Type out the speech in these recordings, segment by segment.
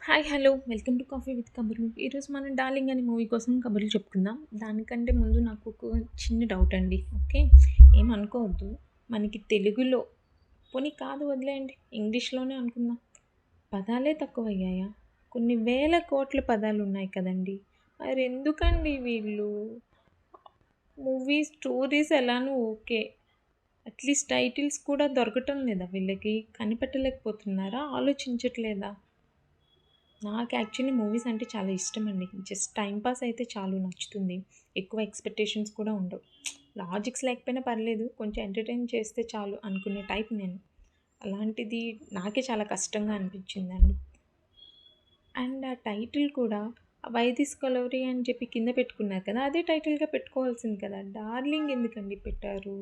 Hi hello welcome to coffee with కబుర్లు. ఈరోజు మనం డార్లింగ్ అనే మూవీ కోసం కబుర్లు చెప్పుకుందాం. దానికంటే ముందు నాకు ఒక చిన్న డౌట్ అండి. ఓకే, ఏమనుకోవద్దు. మనకి తెలుగులో పోనీ కాదు వదిలేయండి, ఇంగ్లీష్లోనే అనుకుందాం. పదాలే తక్కువయ్యాయా? కొన్ని వేల కోట్ల పదాలు ఉన్నాయి కదండి. మరి ఎందుకండి వీళ్ళు మూవీ స్టోరీస్ ఎలానో ఓకే, అట్లీస్ట్ టైటిల్స్ కూడా దొరకటం లేదా? వీళ్ళకి కనిపెట్టలేకపోతున్నారా? ఆలోచించట్లేదా? నాకు యాక్చువల్లీ మూవీస్ అంటే చాలా ఇష్టమండి. జస్ట్ టైమ్ పాస్ అయితే చాలు, నచ్చుతుంది. ఎక్కువ ఎక్స్‌పెక్టేషన్స్ కూడా ఉండవు. లాజిక్స్ లేకపోయినా పర్లేదు, కొంచెం ఎంటర్‌టైన్ చేస్తే చాలు అనుకునే టైప్ నేను. అలాంటిది నాకే చాలా కష్టంగా అనిపించిందండి. అండ్ ఆ టైటిల్ కూడా 'వై దిస్ కొలవెరీ' అని చెప్పి కింద పెట్టుకున్నారు కదా! అదే టైటిల్‌గా పెట్టుకోవాల్సింది కదా! 'డార్లింగ్' ఎందుకండి పెట్టారు?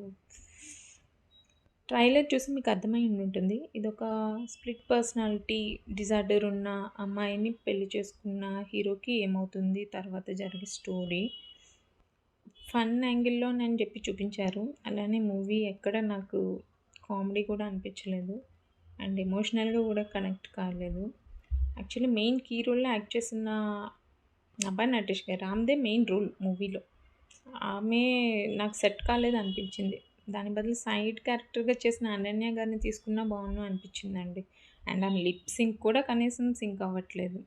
ట్రైలర్ చూసి మీకు అర్థమై ఉండుంటుంది. ఇదొక స్ప్లిట్ పర్సనాలిటీ డిజార్డర్ ఉన్న అమ్మాయిని పెళ్లి చేసుకున్న హీరోకి ఏమవుతుంది తర్వాత జరిగే స్టోరీ. ఫన్ యాంగిల్‌లోనని చెప్పి చూపించారు. అలానే మూవీ ఎక్కడ నాకు కామెడీ కూడా అనిపించలేదు. అండ్ ఎమోషనల్‌గా కూడా కనెక్ట్ కాలేదు. యాక్చువల్లీ మెయిన్ కీ రోల్‌లో యాక్ట్ చేసిన అబ్బాయి నటిష్ గారు. ఆమెదే మెయిన్ రోల్ మూవీలో. ఆమె నాకు సెట్ కాలేదనిపించింది. దాని బదులు సైడ్ క్యారెక్టర్‌గా చేసిన అనన్య గారిని తీసుకున్నా బావున్ను అనిపించిందండి. అండ్ ఆమె లిప్ సింక్ కూడా కనీసం సింక్ అవ్వట్లేదు.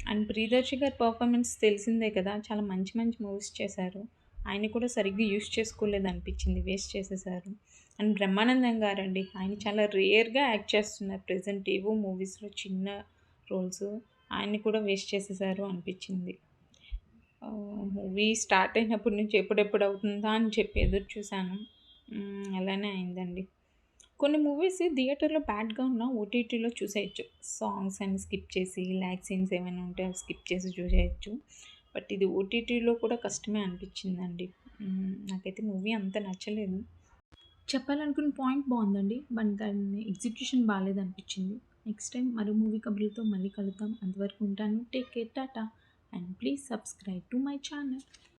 అండ్ ప్రియదర్శి గారి పర్ఫార్మెన్స్ తెలిసిందే కదా! చాలా మంచి మంచి మూవీస్ చేశారు. ఆయన్ని కూడా సరిగ్గా యూజ్ చేసుకోలేదనిపించింది. వేస్ట్ చేసేశారు. అండ్ బ్రహ్మానందం గారండి. ఆయన చాలా రేర్‌గా యాక్ట్ చేస్తున్నారు ప్రెజెంట్. ఏవో మూవీస్‌లో చిన్న రోల్స్. ఆయన్ని కూడా వేస్ట్ చేసేశారు అనిపించింది. మూవీ స్టార్ట్ అయినప్పటి నుంచి ఎప్పుడెప్పుడు అవుతుందా అని చెప్పి ఎదురు చూశాను. అలానే అయిందండి. కొన్ని మూవీస్ థియేటర్‌లో బ్యాడ్‌గా ఉన్నా ఓటీటీలో చూసేయొచ్చు. సాంగ్స్ అన్ని స్కిప్ చేసి, ల్యాగ్ సీన్స్ ఏమైనా ఉంటే అవి స్కిప్ చేసి చూసేయొచ్చు. బట్ ఇది ఓటీటీలో కూడా కష్టమే అనిపించిందండి. నాకైతే మూవీ అంత నచ్చలేదు. చెప్పాలనుకున్న పాయింట్ బావుందండి. బట్ దాని ఎగ్జిక్యూషన్ బాలేదనిపించింది. నెక్స్ట్ టైమ్ మరో మూవీ కబుర్లతో మళ్ళీ కలుద్దాం. అంతవరకు ఉంటాను. Take care. Tata. And please subscribe to my channel.